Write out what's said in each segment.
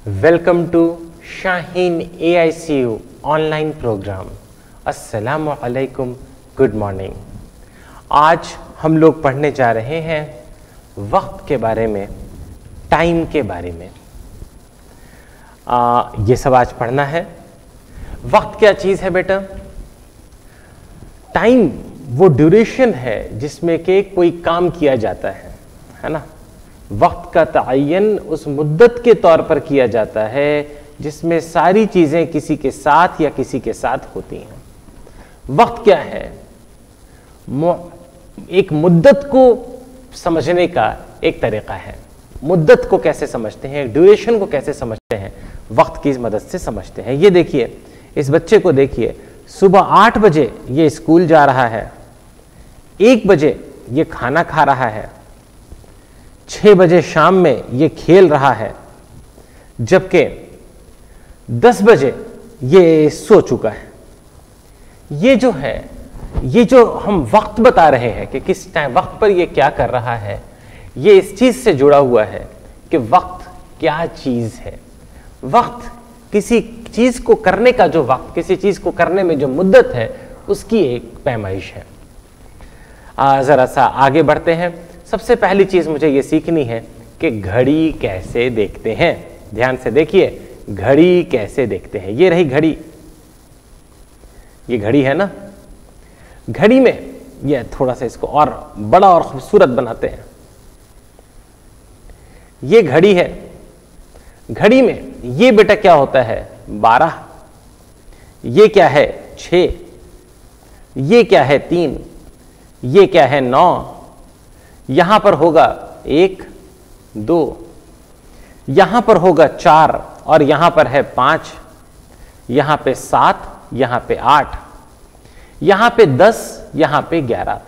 Welcome to Shaheen AICU online programme. अस्सलामु अलैकुम, good morning. आज हम लोग पढ़ने जा रहे हैं वक्त के बारे में, टाइम के बारे में। ये सब आज पढ़ना है। वक्त क्या चीज़ है बेटा? टाइम वो ड्यूरेशन है जिसमें के कोई काम किया जाता है ना। वक्त का तयन उस मुद्दत के तौर पर किया जाता है जिसमें सारी चीज़ें किसी के साथ या किसी के साथ होती हैं। वक्त क्या है? एक मुद्दत को समझने का एक तरीका है। मुद्दत को कैसे समझते हैं, ड्यूरेशन को कैसे समझते हैं? वक्त की मदद से समझते हैं। ये देखिए, इस बच्चे को देखिए, सुबह 8 बजे ये स्कूल जा रहा है, 1 बजे ये खाना खा रहा है, 6 बजे शाम में ये खेल रहा है, जबकि 10 बजे ये सो चुका है। ये जो है, ये जो हम वक्त बता रहे हैं कि किस टाइम वक्त पर ये क्या कर रहा है, ये इस चीज से जुड़ा हुआ है कि वक्त क्या चीज है। वक्त किसी चीज को करने का जो वक्त, किसी चीज को करने में जो मुद्दत है, उसकी एक पैमाइश है। जरा सा आगे बढ़ते हैं। सबसे पहली चीज मुझे ये सीखनी है कि घड़ी कैसे देखते हैं। ध्यान से देखिए, घड़ी कैसे देखते हैं। ये रही घड़ी, ये घड़ी है ना। घड़ी में ये थोड़ा सा इसको और बड़ा और खूबसूरत बनाते हैं। ये घड़ी है। घड़ी में ये बेटा क्या होता है? 12। ये क्या है? 6। ये क्या है? 3। ये क्या है? 9। यहां पर होगा 1, 2, यहां पर होगा 4 और यहां पर है 5, यहां पे 7, यहां पे 8, यहां पे 10, यहां पे 11।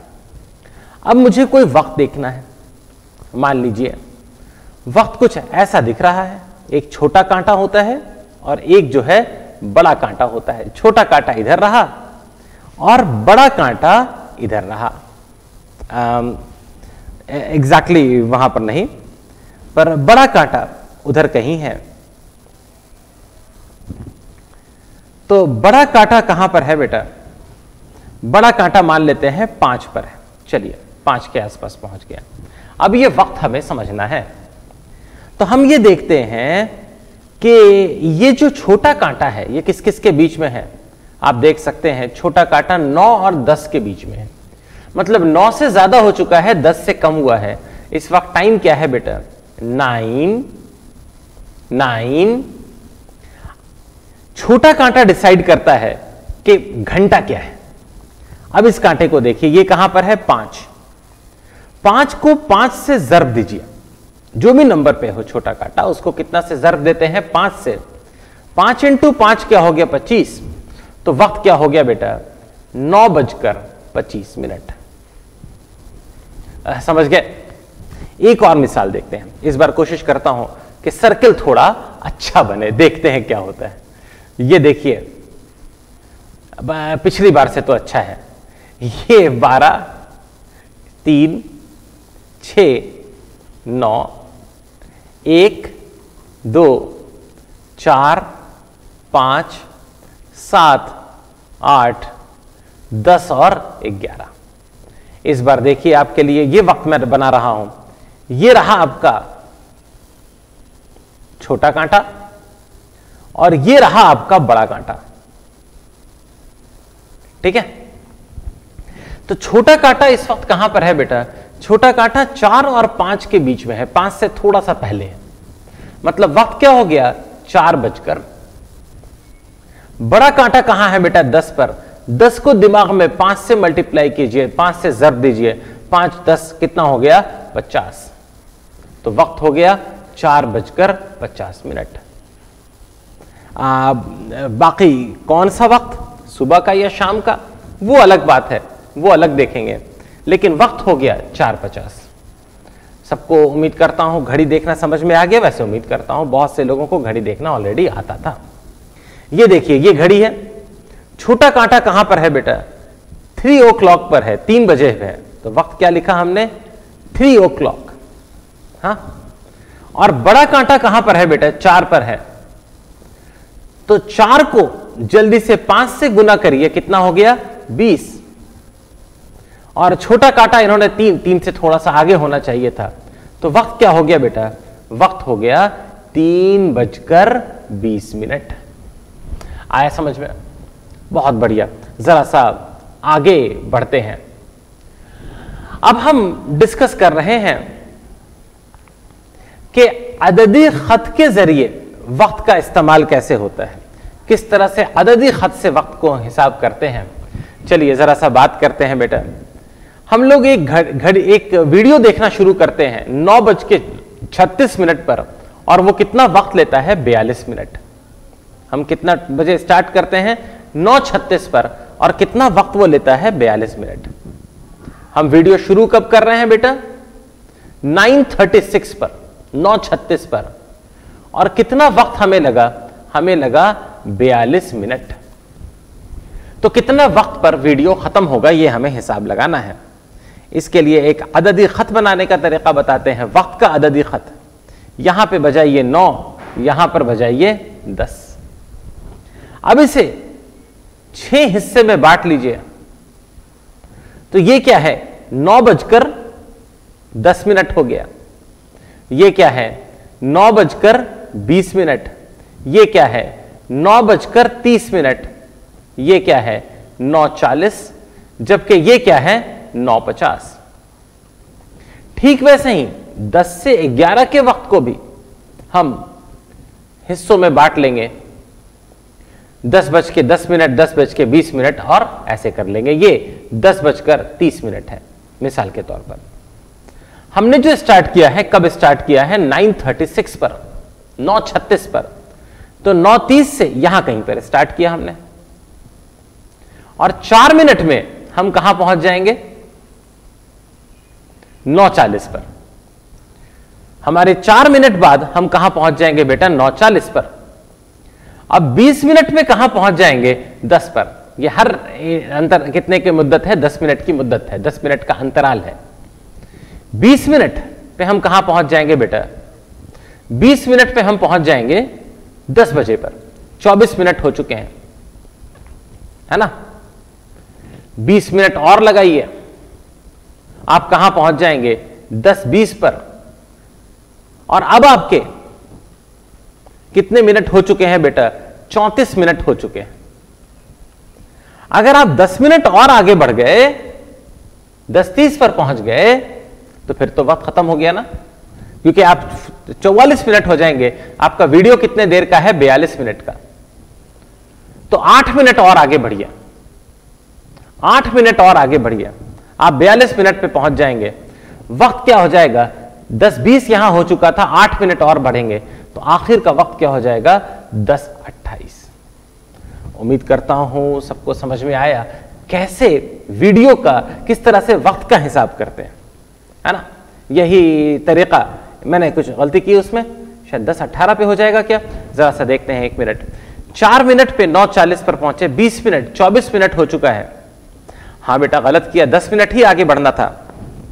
अब मुझे कोई वक्त देखना है। मान लीजिए वक्त कुछ ऐसा दिख रहा है। एक छोटा कांटा होता है और एक जो है बड़ा कांटा होता है। छोटा कांटा इधर रहा और बड़ा कांटा इधर रहा। एग्जैक्टली वहां पर नहीं, पर बड़ा कांटा उधर कहीं है। तो बड़ा कांटा कहां पर है बेटा? बड़ा कांटा मान लेते हैं 5 पर है। चलिए 5 के आसपास पहुंच गया। अब ये वक्त हमें समझना है, तो हम ये देखते हैं कि ये जो छोटा कांटा है ये किस किस के बीच में है। आप देख सकते हैं छोटा कांटा 9 और 10 के बीच में है। मतलब 9 से ज्यादा हो चुका है, 10 से कम हुआ है। इस वक्त टाइम क्या है बेटा? 9। छोटा कांटा डिसाइड करता है कि घंटा क्या है। अब इस कांटे को देखिए, ये कहां पर है? 5। 5 को 5 से ज़र्ब दीजिए। जो भी नंबर पे हो छोटा कांटा, उसको कितना से ज़र्ब देते हैं? 5 से। 5 × 5 क्या हो गया? 25। तो वक्त क्या हो गया बेटा? 9:25। समझ गए? एक और मिसाल देखते हैं। इस बार कोशिश करता हूं कि सर्कल थोड़ा अच्छा बने, देखते हैं क्या होता है। ये देखिए, पिछली बार से तो अच्छा है। ये 12, 3, 6, 9, 1, 2, 4, 5, 7, 8, 10 और 11। इस बार देखिए, आपके लिए ये वक्त मैं बना रहा हूं। ये रहा आपका छोटा कांटा और ये रहा आपका बड़ा कांटा। ठीक है? तो छोटा कांटा इस वक्त कहां पर है बेटा? छोटा कांटा 4 और 5 के बीच में है, 5 से थोड़ा सा पहले है। मतलब वक्त क्या हो गया? 4 बजकर। बड़ा कांटा कहां है बेटा? 10 पर। 10 को दिमाग में 5 से मल्टीप्लाई कीजिए, 5 से ज़र्ब दीजिए। 5, 10 कितना हो गया? 50। तो वक्त हो गया 4:50। बाकी कौन सा वक्त, सुबह का या शाम का, वो अलग बात है, वो अलग देखेंगे। लेकिन वक्त हो गया 4:50। सबको उम्मीद करता हूं घड़ी देखना समझ में आ गया। वैसे उम्मीद करता हूं बहुत से लोगों को घड़ी देखना ऑलरेडी आता था। ये देखिए, ये घड़ी है। छोटा कांटा कहां पर है बेटा? 3 o'clock पर है, 3 बजे है। तो वक्त क्या लिखा हमने? 3 o'clock। हाँ, और बड़ा कांटा कहां पर है बेटा? 4 पर है। तो 4 को जल्दी से 5 से गुना करिए, कितना हो गया? 20। और छोटा कांटा इन्होंने 3 से थोड़ा सा आगे होना चाहिए था। तो वक्त क्या हो गया बेटा? वक्त हो गया 3:20। आया समझ में? बहुत बढ़िया। जरा सा आगे बढ़ते हैं। अब हम डिस्कस कर रहे हैं कि अददी खत के जरिए वक्त का इस्तेमाल कैसे होता है, किस तरह से अददी खत से वक्त को हिसाब करते हैं। चलिए जरा सा बात करते हैं बेटा। हम लोग एक वीडियो देखना शुरू करते हैं 9:36 पर, और वो कितना वक्त लेता है? 42 मिनट। हम कितना बजे स्टार्ट करते हैं? 9:36 पर, और कितना वक्त वो लेता है? 42 मिनट। हम वीडियो शुरू कब कर रहे हैं बेटा? 9:36 पर, 9:36 पर, और कितना वक्त हमें लगा? हमें लगा 42 मिनट। तो कितना वक्त पर वीडियो खत्म होगा, ये हमें हिसाब लगाना है। इसके लिए एक अददी खत बनाने का तरीका बताते हैं। वक्त का अददी खत, यहां पे बजाइए 9, यहां पर बजाइए 10। अब इसे 6 हिस्से में बांट लीजिए। तो ये क्या है? 9:10 हो गया। ये क्या है? 9:20। ये क्या है? 9:30। ये क्या है? 9:40। जबकि ये क्या है? 9:50। ठीक वैसे ही 10 से 11 के वक्त को भी हम हिस्सों में बांट लेंगे। 10:10, 10:20, और ऐसे कर लेंगे। ये 10:30 है मिसाल के तौर पर। हमने जो स्टार्ट किया है, कब स्टार्ट किया है? 9:36 पर, 9:36 पर। तो 9:30 से यहां कहीं पर स्टार्ट किया हमने, और 4 मिनट में हम कहां पहुंच जाएंगे? 9:40 पर। हमारे 4 मिनट बाद हम कहां पहुंच जाएंगे बेटा? 9:40 पर। अब 20 मिनट में कहां पहुंच जाएंगे? 10 पर। यह हर अंतर कितने की मुद्दत है? 10 मिनट की मुद्दत है, 10 मिनट का अंतराल है। 20 मिनट पे हम कहां पहुंच जाएंगे बेटा? 20 मिनट पे हम पहुंच जाएंगे 10 बजे पर। 24 मिनट हो चुके हैं, है ना? 20 मिनट और लगाइए, आप कहां पहुंच जाएंगे? 10:20 पर। और अब आपके कितने मिनट हो चुके हैं बेटा? 34 मिनट हो चुके हैं। अगर आप 10 मिनट और आगे बढ़ गए, 10:30 पर पहुंच गए, तो फिर तो वक्त खत्म हो गया ना, क्योंकि आप 44 मिनट हो जाएंगे। आपका वीडियो कितने देर का है? 42 मिनट का। तो 8 मिनट और आगे बढ़िए, 8 मिनट और आगे बढ़िए, आप 42 मिनट पे पहुंच जाएंगे। वक्त क्या हो जाएगा? 10:20 यहां हो चुका था, 8 मिनट और बढ़ेंगे तो आखिर का वक्त क्या हो जाएगा? 10:28। उम्मीद करता हूं सबको समझ में आया कैसे वीडियो का, किस तरह से वक्त का हिसाब करते हैं, है ना? यही तरीका, मैंने कुछ गलती की उसमें, शायद 10:18 पे हो जाएगा क्या? जरा सा देखते हैं, 1 मिनट। 4 मिनट पे 9:40 पर पहुंचे, 20 मिनट, 24 मिनट हो चुका है। हाँ बेटा गलत किया, 10 मिनट ही आगे बढ़ना था,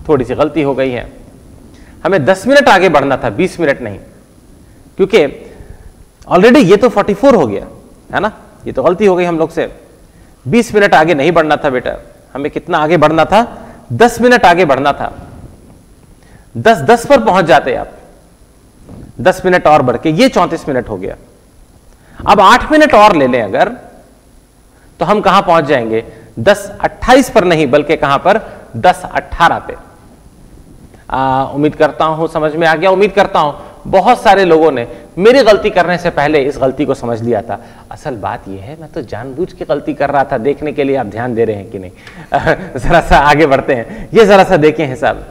थोड़ी सी गलती हो गई है। हमें 10 मिनट आगे बढ़ना था, 20 मिनट नहीं, क्योंकि ऑलरेडी ये तो 44 हो गया, है ना? ये तो गलती हो गई हम लोग से। 20 मिनट आगे नहीं बढ़ना था बेटा, हमें कितना आगे बढ़ना था? 10 मिनट आगे बढ़ना था। 10:10 पर पहुंच जाते आप, 10 मिनट और बढ़ के ये 34 मिनट हो गया। अब 8 मिनट और ले लें अगर, तो हम कहां पहुंच जाएंगे? 10:28 पर नहीं, बल्कि कहां पर? 10:18 पे। उम्मीद करता हूं समझ में आ गया। उम्मीद करता हूं बहुत सारे लोगों ने मेरी गलती करने से पहले इस गलती को समझ लिया था। असल बात यह है, मैं तो जानबूझ के गलती कर रहा था, देखने के लिए आप ध्यान दे रहे हैं कि नहीं। जरा सा आगे बढ़ते हैं, ये जरा सा देखें हिसाब,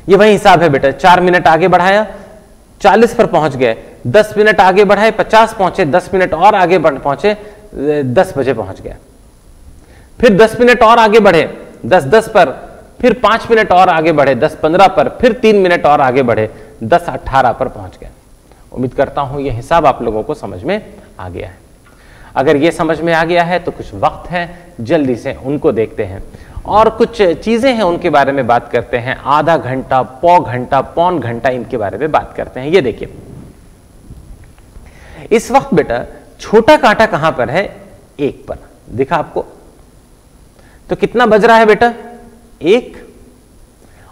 ये वही हिसाब है बेटा। 4 मिनट आगे बढ़ाया, 40 पर पहुंच गए, 10 मिनट आगे बढ़ाए, 50 पहुंचे, 10 मिनट और आगे पहुंचे, 10 बजे पहुंच गया। फिर 10 मिनट और आगे बढ़े 10:10 पर, फिर 5 मिनट और आगे बढ़े 10:15 पर, फिर 3 मिनट और आगे बढ़े 10:18 पर पहुंच गए। उम्मीद करता हूं यह हिसाब आप लोगों को समझ में आ गया है। अगर यह समझ में आ गया है तो कुछ वक्त है, जल्दी से उनको देखते हैं। और कुछ चीजें हैं उनके बारे में बात करते हैं, आधा घंटा, पौन घंटा इनके बारे में बात करते हैं। ये देखिए इस वक्त बेटा छोटा कांटा कहां पर है, 1 पर दिखा आपको, तो कितना बज रहा है बेटा 1,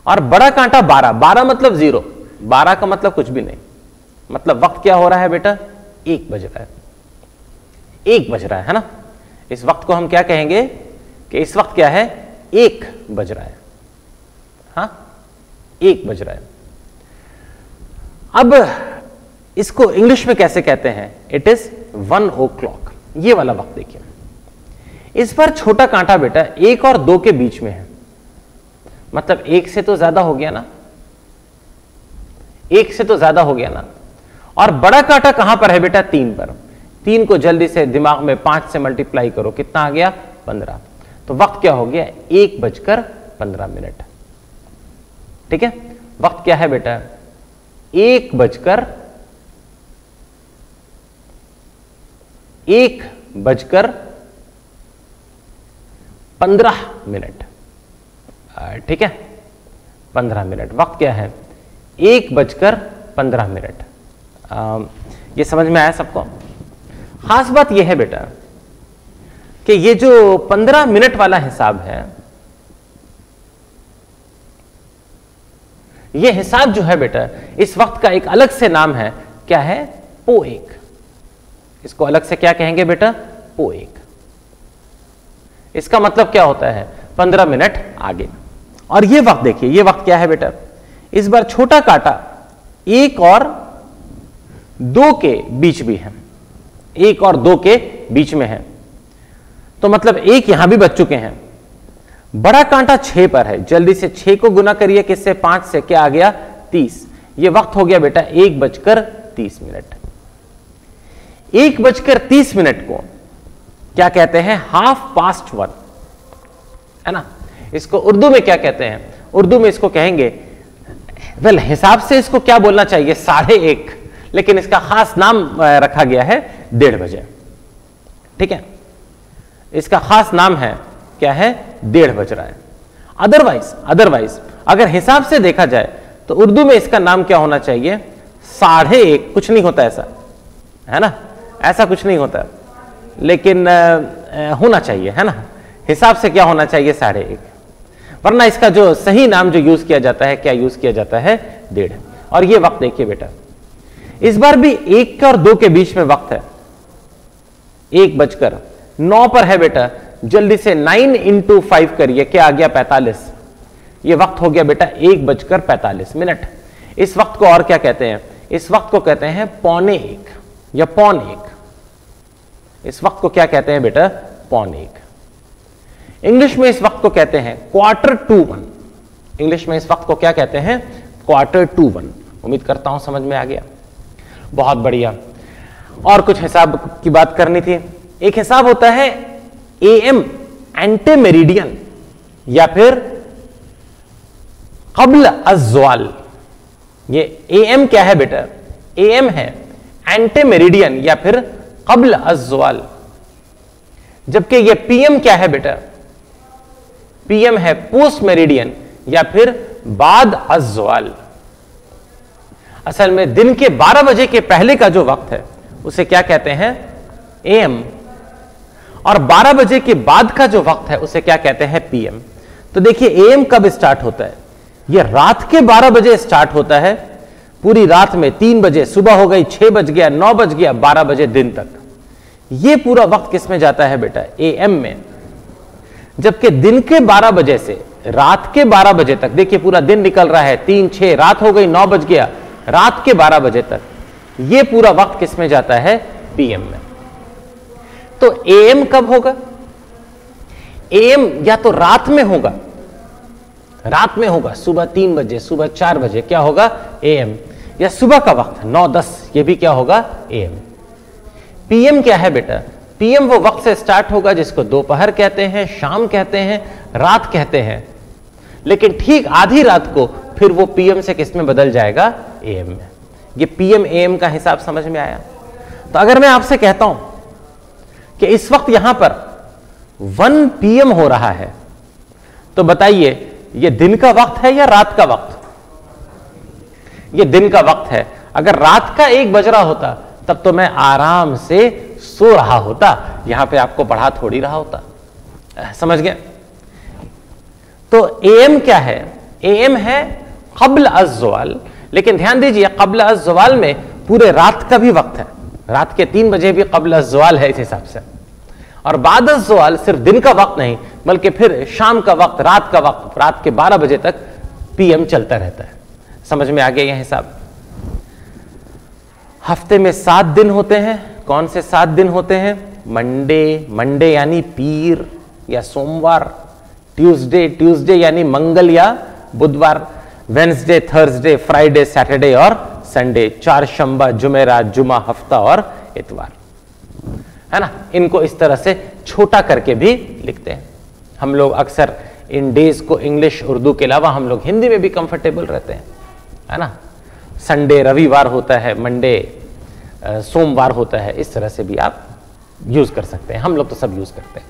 और बड़ा कांटा 12 मतलब 0, 12 का मतलब कुछ भी नहीं, मतलब वक्त क्या हो रहा है बेटा 1 बज रहा है, 1 बज रहा है ना। इस वक्त को हम क्या कहेंगे कि इस वक्त क्या है 1 बज रहा है, हाँ 1 बज रहा है। अब इसको इंग्लिश में कैसे कहते हैं, इट इज 1 o'clock। ये वाला वक्त देखिए, इस पर छोटा कांटा बेटा 1 और 2 के बीच में है, मतलब 1 से तो ज्यादा हो गया ना, 1 से तो ज्यादा हो गया ना। और बड़ा कांटा कहां पर है बेटा 3 पर, 3 को जल्दी से दिमाग में 5 से मल्टीप्लाई करो, कितना आ गया 15, तो वक्त क्या हो गया 1:15। ठीक है, वक्त क्या है बेटा 1:15। ठीक है 15 मिनट, वक्त क्या है 1:15। ये समझ में आया सबको। खास बात यह है बेटा कि ये जो 15 मिनट वाला हिसाब है, ये हिसाब जो है बेटा इस वक्त का एक अलग से नाम है, क्या है पोएक। इसको अलग से क्या कहेंगे बेटा पोएक। इसका मतलब क्या होता है 15 मिनट आगे। और ये वक्त देखिए, ये वक्त क्या है बेटा, इस बार छोटा कांटा 1 और 2 के बीच भी है, 1 और 2 के बीच में है, तो मतलब 1 यहां भी बच चुके हैं। बड़ा कांटा 6 पर है, जल्दी से 6 को गुना करिए किससे 5 से, क्या आ गया 30। ये वक्त हो गया बेटा 1:30। 1:30 को क्या कहते हैं 1/2 है ना। इसको उर्दू में क्या कहते हैं, उर्दू में इसको कहेंगे, वेल हिसाब से इसको क्या बोलना चाहिए 1:30, लेकिन इसका खास नाम रखा गया है 1:30 बजे। ठीक है, इसका खास नाम है क्या है 1:30 बज रहा है। अदरवाइज अगर हिसाब से देखा जाए तो उर्दू में इसका नाम क्या होना चाहिए 1:30। कुछ नहीं होता ऐसा, है ना, ऐसा कुछ नहीं होता, लेकिन होना चाहिए, है ना। हिसाब से क्या होना चाहिए 1:30, वरना इसका जो सही नाम जो यूज किया जाता है, क्या यूज किया जाता है 1:30। और ये वक्त देखिए बेटा, इस बार भी 1 और 2 के बीच में वक्त है, 1:09 पर है बेटा। जल्दी से 9 × 5 करिए, क्या आ गया 45। ये वक्त हो गया बेटा 1:45। इस वक्त को और क्या कहते हैं, इस वक्त को कहते हैं 1:15 या 1:15। इस वक्त को क्या कहते हैं बेटा 1:15। इंग्लिश में इस वक्त को कहते हैं 1/4। इंग्लिश में इस वक्त को क्या कहते हैं 1/4। उम्मीद करता हूं समझ में आ गया, बहुत बढ़िया। और कुछ हिसाब की बात करनी थी। एक हिसाब होता है AM एंटे मेरिडियन या फिर क़ब्ल अज़्ज़वाल। ये AM क्या है बेटा, AM है एंटे मेरिडियन या फिर क़ब्ल अज़्ज़वाल, जबकि ये PM क्या है बेटा, PM है पोस्ट मेरिडियन या फिर बाद अज़्ज़वाल। असल में दिन के 12 बजे के पहले का जो वक्त है उसे क्या कहते हैं AM, और 12 बजे के बाद का जो वक्त है उसे क्या कहते हैं PM। तो देखिए AM कब स्टार्ट होता है, यह रात के 12 बजे स्टार्ट होता है, पूरी रात में 3 बजे सुबह हो गई, 6 बज गया, 9 बज गया, 12 बजे दिन तक। यह पूरा वक्त किस में जाता है बेटा AM में। जबकि दिन के 12 बजे से रात के 12 बजे तक, देखिए पूरा दिन निकल रहा है, 3 6 रात हो गई, 9 बज गया, रात के 12 बजे तक यह पूरा वक्त किस में जाता है PM में। तो AM कब होगा, AM या तो रात में होगा, रात में होगा सुबह 3 बजे, सुबह 4 बजे क्या होगा AM, या सुबह का वक्त 9-10 ये भी क्या होगा AM। PM क्या है बेटा, PM वो वक्त से स्टार्ट होगा जिसको दोपहर कहते हैं, शाम कहते हैं, रात कहते हैं, लेकिन ठीक आधी रात को फिर वो PM से किस में बदल जाएगा AM में। ये PM AM का हिसाब समझ में आया। तो अगर मैं आपसे कहता हूं कि इस वक्त यहां पर 1 PM हो रहा है, तो बताइए ये दिन का वक्त है या रात का वक्त? ये दिन का वक्त है। अगर रात का 1 बज रहा होता तब तो मैं आराम से सो रहा होता, यहां पे आपको पढ़ा थोड़ी रहा होता। समझ गए? तो एएम क्या है? एएम है क़ब्ल अज़्ज़वाल, लेकिन ध्यान दीजिए क़ब्ल अज़्ज़वाल में पूरे रात का भी वक्त है। रात के 3 बजे भी क़ब्ल अज़्ज़वाल है इस हिसाब से। और बाद अज़्ज़वाल सिर्फ दिन का वक्त नहीं बल्कि फिर शाम का वक्त, रात का वक्त, रात के 12 बजे तक पीएम चलता रहता है। समझ में आ गया यह हिसाब? हफ्ते में 7 दिन होते हैं। कौन से 7 दिन होते हैं? मंडे यानी पीर या सोमवार, ट्यूसडे यानी मंगल या बुधवार, वेंसडे, थर्सडे, फ्राइडे, सैटरडे और संडे, 4 शंबा, जुमेरात, जुमा, हफ्ता और इतवार, है ना। इनको इस तरह से छोटा करके भी लिखते हैं। हम लोग अक्सर इन डेज को इंग्लिश, उर्दू के अलावा हम लोग हिंदी में भी कंफर्टेबल रहते हैं, है ना। संडे रविवार होता है, मंडे सोमवार होता है, इस तरह से भी आप यूज कर सकते हैं। हम लोग तो सब यूज करते हैं।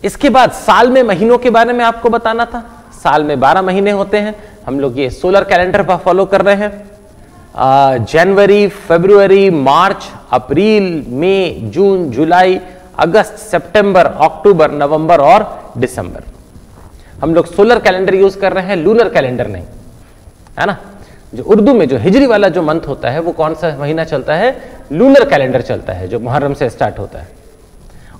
इसके बाद साल में महीनों के बारे में आपको बताना था। साल में 12 महीने होते हैं। हम लोग ये सोलर कैलेंडर पर फॉलो कर रहे हैं। जनवरी, फरवरी, मार्च, अप्रैल, मई, जून, जुलाई, अगस्त, सितंबर, अक्टूबर, नवंबर और दिसंबर। हम लोग सोलर कैलेंडर यूज कर रहे हैं, लूनर कैलेंडर नहीं, है ना। जो उर्दू में जो हिजरी वाला जो मंथ होता है वो कौन सा महीना चलता है? लूनर कैलेंडर चलता है, जो मुहर्रम से स्टार्ट होता है।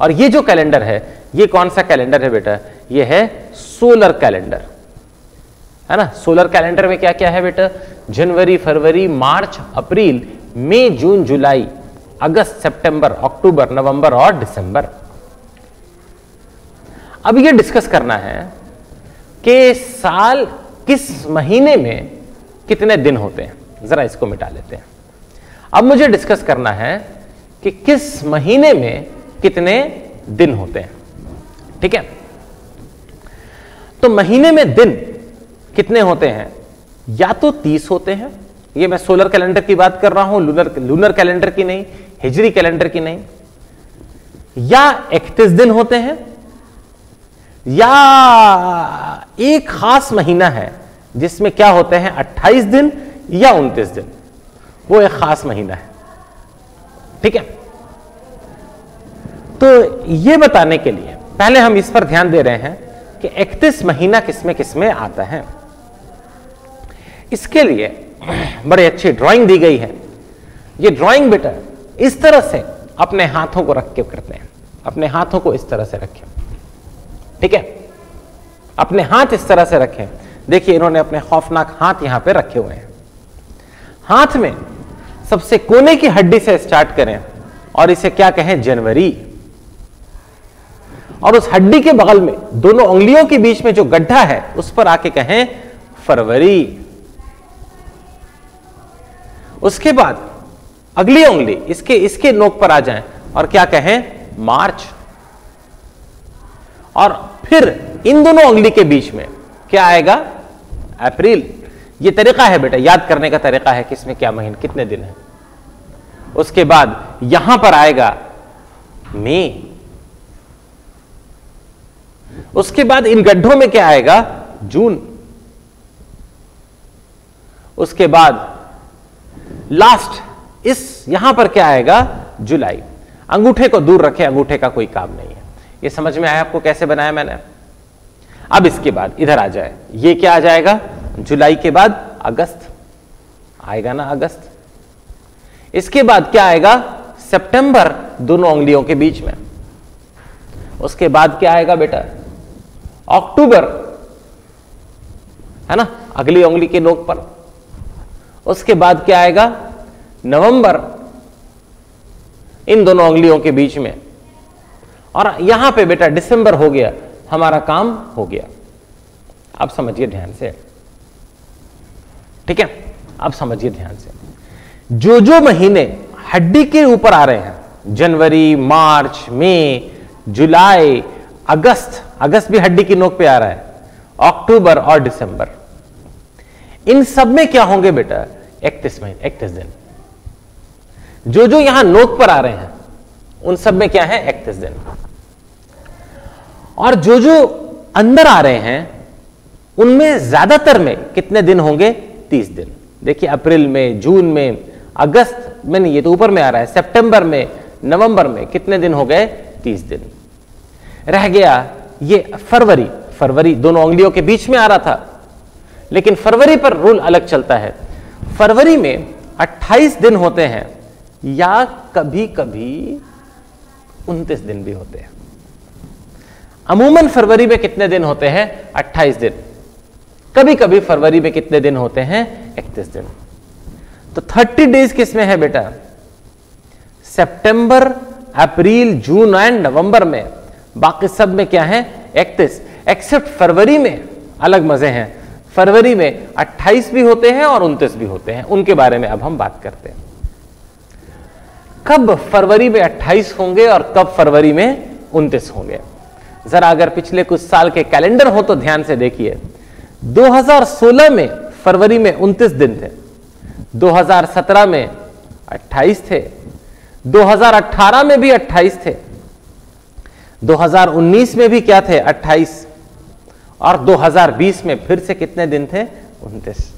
और ये जो कैलेंडर है ये कौन सा कैलेंडर है बेटा? ये है सोलर कैलेंडर, है ना। सोलर कैलेंडर में क्या क्या है बेटा? जनवरी, फरवरी, मार्च, अप्रैल, मई, जून, जुलाई, अगस्त, सितंबर, अक्टूबर, नवंबर और दिसंबर। अब ये डिस्कस करना है कि साल किस महीने में कितने दिन होते हैं। जरा इसको मिटा लेते हैं। अब मुझे डिस्कस करना है कि किस महीने में कितने दिन होते हैं, ठीक है। तो महीने में दिन कितने होते हैं? या तो 30 होते हैं, ये मैं सोलर कैलेंडर की बात कर रहा हूं, लूनर कैलेंडर की नहीं, हिजरी कैलेंडर की नहीं। या 31 दिन होते हैं, या एक खास महीना है जिसमें क्या होते हैं 28 दिन या 29 दिन, वो एक खास महीना है, ठीक है। तो ये बताने के लिए पहले हम इस पर ध्यान दे रहे हैं कि 31 महीना किसमें किसमें आता है। इसके लिए बड़ी अच्छी ड्राइंग दी गई है। ये ड्राइंग बेटा इस तरह से अपने हाथों को रख के करते हैं। अपने हाथों को इस तरह से रखें, ठीक है। अपने हाथ इस तरह से रखें। देखिए इन्होंने अपने खौफनाक हाथ यहां पे रखे हुए हैं। हाथ में सबसे कोने की हड्डी से स्टार्ट करें और इसे क्या कहें? जनवरी। और उस हड्डी के बगल में दोनों उंगलियों के बीच में जो गड्ढा है उस पर आके कहें फरवरी। उसके बाद अगली उंगली इसके नोक पर आ जाएं और क्या कहें? मार्च। और फिर इन दोनों उंगली के बीच में क्या आएगा? अप्रैल। ये तरीका है बेटा, याद करने का तरीका है कि इसमें क्या महीने कितने दिन है। उसके बाद यहां पर आएगा मई। उसके बाद इन गड्ढों में क्या आएगा? जून। उसके बाद लास्ट इस यहां पर क्या आएगा? जुलाई। अंगूठे को दूर रखें, अंगूठे का कोई काम नहीं है। ये समझ में आया आपको कैसे बनाया मैंने? अब इसके बाद इधर आ जाए, ये क्या आ जाएगा? जुलाई के बाद अगस्त आएगा ना, अगस्त। इसके बाद क्या आएगा? सितंबर, दोनों उंगलियों के बीच में। उसके बाद क्या आएगा बेटा? अक्टूबर, है ना, अगली उंगली के नोक पर। उसके बाद क्या आएगा? नवंबर, इन दोनों उंगलियों के बीच में। और यहां पे बेटा दिसंबर हो गया, हमारा काम हो गया। अब समझिए ध्यान से, ठीक है। अब समझिए ध्यान से, जो जो महीने हड्डी के ऊपर आ रहे हैं, जनवरी, मार्च, मई, जुलाई, अगस्त, अगस्त भी हड्डी की नोक पे आ रहा है, अक्टूबर और दिसंबर, इन सब में क्या होंगे बेटा? 31 महीने, 31 दिन। जो जो यहां नोक पर आ रहे हैं उन सब में क्या है? 31 दिन। और जो जो अंदर आ रहे हैं उनमें ज्यादातर में कितने दिन होंगे? 30 दिन। देखिए अप्रैल में, जून में, अगस्त में नहीं, ये तो ऊपर में आ रहा है, सितंबर में, नवंबर में कितने दिन हो गए? 30 दिन। रह गया ये फरवरी। फरवरी दोनों उंगलियों के बीच में आ रहा था, लेकिन फरवरी पर रूल अलग चलता है। फरवरी में 28 दिन होते हैं या कभी कभी 29 दिन भी होते हैं। अमूमन फरवरी में कितने दिन होते हैं? 28 दिन। कभी कभी फरवरी में कितने दिन होते हैं? 31 दिन। तो 30 डेज किस में है बेटा? सितंबर, अप्रैल, जून एंड नवंबर में। बाकी सब में क्या है? 31, एक्सेप्ट फरवरी में अलग मजे हैं। फरवरी में 28 भी होते हैं और 29 भी होते हैं। उनके बारे में अब हम बात करते हैं। कब फरवरी में 28 होंगे और कब फरवरी में 29 होंगे? जरा अगर पिछले कुछ साल के कैलेंडर हो तो ध्यान से देखिए। 2016 में फरवरी में 29 दिन थे, 2017 में 28 थे, 2018 में भी 28 थे, 2019 में भी क्या थे? 28, और 2020 में फिर से कितने दिन थे? 29।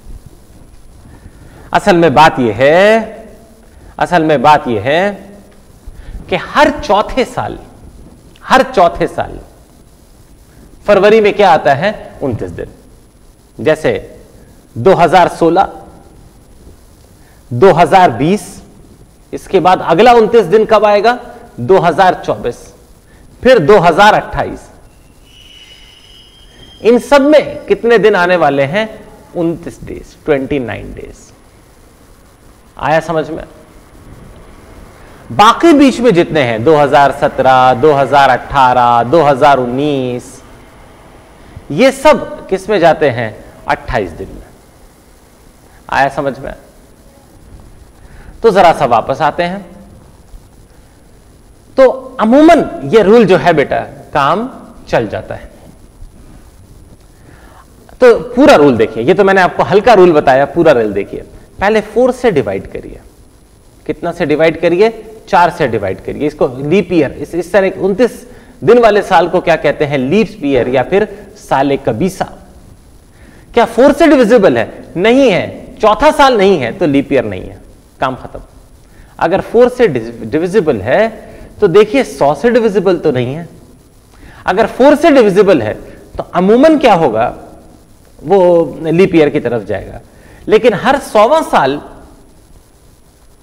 असल में बात यह है कि हर चौथे साल फरवरी में क्या आता है? 29 दिन। जैसे 2016, 2020, इसके बाद अगला 29 दिन कब आएगा? 2024, फिर 2028। इन सब में कितने दिन आने वाले हैं? 29 डेज, 29 डेज। आया समझ में? बाकी बीच में जितने हैं 2017, 2018, 2019, ये सब किस में जाते हैं? 28 दिन में। आया समझ में? तो जरा सा वापस आते हैं। तो अमूमन ये रूल जो है बेटा काम चल जाता है। तो पूरा रूल देखिए, ये तो मैंने आपको हल्का रूल बताया, पूरा रूल देखिए। पहले 4 से डिवाइड करिए। कितना से डिवाइड करिए? 4 से डिवाइड करिए। इसको लीप ईयर, इस तरह 29 दिन वाले साल को क्या कहते हैं? लीप ईयर या फिर साले कबीसा। क्या 4 से डिविजिबल है? नहीं है। चौथा साल नहीं है तो लीप ईयर नहीं है, काम खत्म। अगर 4 से डिविजिबल है तो देखिए 100 से डिविजिबल तो नहीं है। अगर 4 से डिविजिबल है तो अमूमन क्या होगा? वो लीप ईयर की तरफ जाएगा। लेकिन हर 100वां साल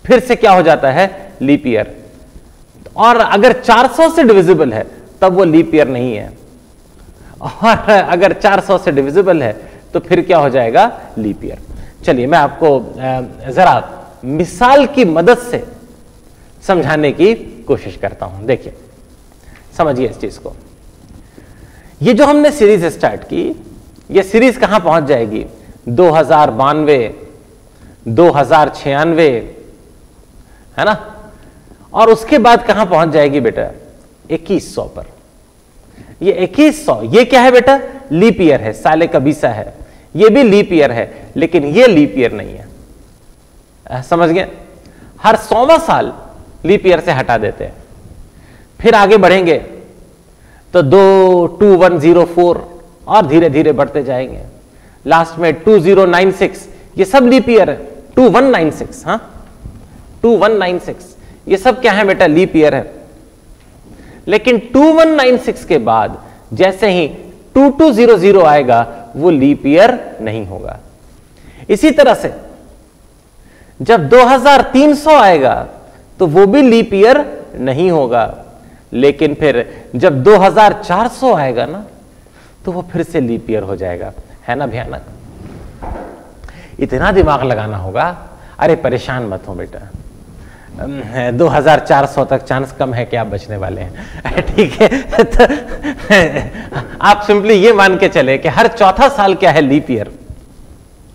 फिर से क्या हो जाता है? Leap year. और अगर 400 से डिविजिबल है तब वो लीप ईयर नहीं है, और अगर 400 से डिविजिबल है तो फिर क्या हो जाएगा? Leap year. चलिए मैं आपको जरा मिसाल की मदद से समझाने की कोशिश करता हूं। देखिए समझिए इस चीज को। ये जो हमने सीरीज स्टार्ट की, ये सीरीज कहां पहुंच जाएगी? 2092, 2096, है ना? और उसके बाद कहां पहुंच जाएगी बेटा? 2100 पर। ये 2100 ये क्या है बेटा? लीप ईयर है, साले कबीसा है। ये भी लीप ईयर है, लेकिन ये लीप ईयर नहीं है। समझ गए? हर 100वां साल लीप ईयर से हटा देते हैं। फिर आगे बढ़ेंगे तो 2104 और धीरे धीरे बढ़ते जाएंगे। लास्ट में 2096, ये सब लीप ईयर है। 2196, हाँ 2196, ये सब क्या है बेटा? लीप ईयर है। लेकिन 2196 के बाद जैसे ही 2200 आएगा वो लीप ईयर नहीं होगा। इसी तरह से जब 2300 आएगा तो वो भी लीप ईयर नहीं होगा। लेकिन फिर जब 2400 आएगा ना तो वो फिर से लीप ईयर हो जाएगा। है ना भयानक? इतना दिमाग लगाना होगा। अरे परेशान मत हो बेटा, 2400 तक चांस कम है कि आप बचने वाले हैं। ठीक है? तो आप सिंपली ये मान के चले कि हर चौथा साल क्या है? लीप ईयर,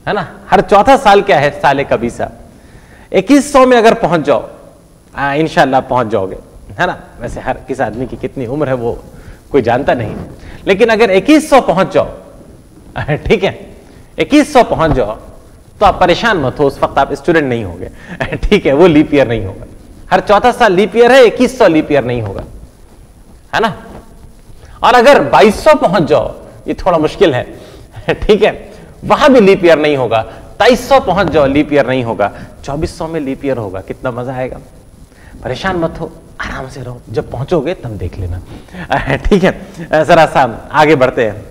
है ना? हर चौथा साल क्या है? साले कबीसा। 2100 में अगर पहुंच जाओ, इंशाल्लाह पहुंच जाओगे, है ना? वैसे हर किस आदमी की कितनी उम्र है वो कोई जानता नहीं, लेकिन अगर 2100 पहुंच जाओ, ठीक है, 2100 पहुंच जाओ तो आप परेशान मत हो, उस वक्त आप स्टूडेंट नहीं होंगे। ठीक है? वो लीप ईयर नहीं होगा। हर चौथा साल लीप ईयर है, 2100 लीप ईयर नहीं होगा, है ना? और अगर 2200 पहुंच जाओ, ये थोड़ा मुश्किल है, ठीक है, वहां भी लीप ईयर नहीं होगा, 2300 पहुंच जाओ, लीप ईयर नहीं होगा, 2400 में लीप ईयर होगा, कितना मजा आएगा। परेशान मत हो, आराम से रहो, जब पहुंचोगे तब देख लेना, ठीक है। जरा सा आगे बढ़ते हैं।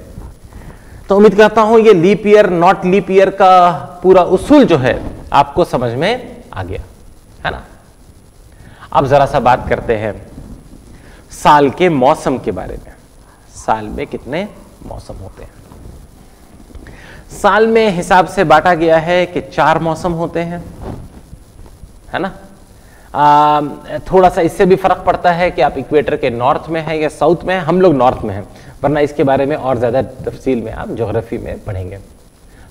तो उम्मीद करता हूं ये leap year not leap year का पूरा उसूल जो है आपको समझ में आ गया, है ना। अब जरा सा बात करते हैं साल के मौसम के बारे में। साल में कितने मौसम होते हैं? साल में हिसाब से बांटा गया है कि 4 मौसम होते हैं, है ना। थोड़ा सा इससे भी फर्क पड़ता है कि आप इक्वेटर के नॉर्थ में हैं या साउथ में हैं। हम लोग नॉर्थ में हैं, वरना इसके बारे में और ज्यादा तफसील में आप ज्योग्राफी में पढ़ेंगे।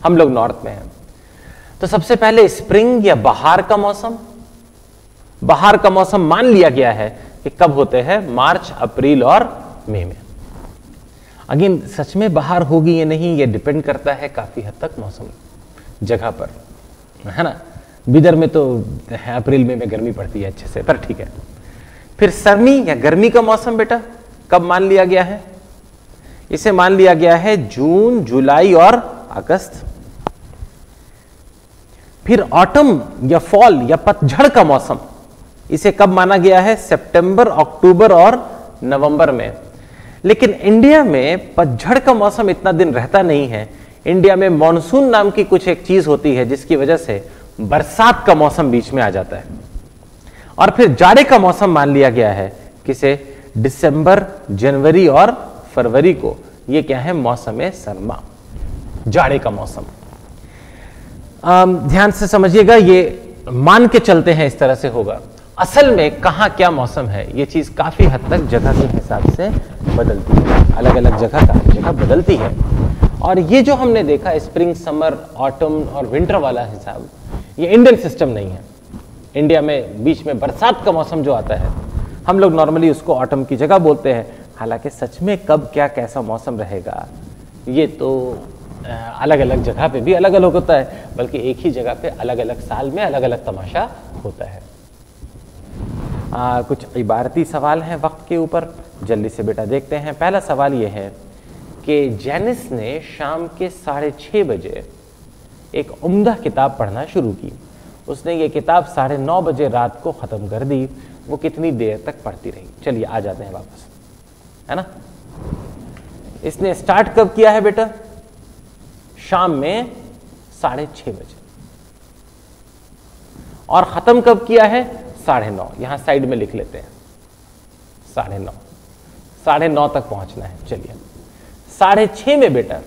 हम लोग नॉर्थ में हैं। तो सबसे पहले स्प्रिंग या बहार का मौसम। बहार का मौसम मान लिया गया है कि कब होते हैं? मार्च, अप्रैल और मई में। अगेन सच में बहार होगी या नहीं, ये डिपेंड करता है काफी हद तक मौसम जगह पर, है ना। बिदर में तो अप्रैल में गर्मी पड़ती है अच्छे से, पर ठीक है। फिर सर्दी या गर्मी का मौसम बेटा कब मान लिया गया है? इसे मान लिया गया है जून, जुलाई और अगस्त। फिर ऑटम या फॉल या पतझड़ का मौसम, इसे कब माना गया है? सितंबर, अक्टूबर और नवंबर में। लेकिन इंडिया में पतझड़ का मौसम इतना दिन रहता नहीं है। इंडिया में मॉनसून नाम की कुछ एक चीज होती है जिसकी वजह से बरसात का मौसम बीच में आ जाता है। और फिर जाड़े का मौसम मान लिया गया है किसे? दिसंबर, जनवरी और फरवरी को। ये क्या है? मौसम सरमा, जाड़े का मौसम। ध्यान से समझिएगा, ये मान के चलते हैं इस तरह से होगा। असल में कहां क्या मौसम है ये चीज काफी हद तक जगह के हिसाब से बदलती है, अलग अलग जगह काफी जगह बदलती है। और ये जो हमने देखा स्प्रिंग, समर, ऑटम और विंटर वाला हिसाब, ये इंडियन सिस्टम नहीं है। इंडिया में बीच में बरसात का मौसम जो आता है, हम लोग नॉर्मली उसको ऑटम की जगह बोलते हैं। हालांकि सच में कब क्या कैसा मौसम रहेगा ये तो अलग अलग जगह पे भी अलग अलग होता है, बल्कि एक ही जगह पे अलग अलग साल में अलग अलग तमाशा होता है। कुछ इबारती सवाल हैं वक्त के ऊपर, जल्दी से बेटा देखते हैं। पहला सवाल यह है कि जेनिस ने शाम के 6:30 बजे एक उम्दा किताब पढ़ना शुरू की। उसने ये किताब 9:30 बजे रात को ख़त्म कर दी। वो कितनी देर तक पढ़ती रही? चलिए आ जाते हैं वापस, है ना। इसने स्टार्ट कब किया है बेटा? शाम में 6:30 बजे। और ख़त्म कब किया है? 9:30। यहां साइड में लिख लेते हैं 9:30। 9:30 तक पहुंचना है। चलिए 6:30 में बेटा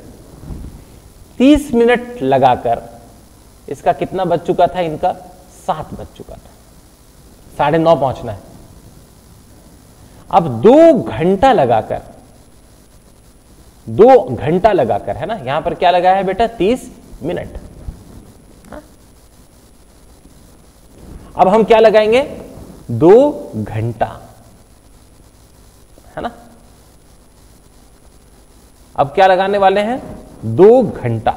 30 मिनट लगाकर इसका कितना बज चुका था? इनका 7 बज चुका था। 9:30 पहुंचना है। अब 2 घंटा लगाकर, 2 घंटा लगाकर, है ना। यहां पर क्या लगा है बेटा? 30 मिनट। अब हम क्या लगाएंगे? 2 घंटा, है ना। अब क्या लगाने वाले हैं? 2 घंटा,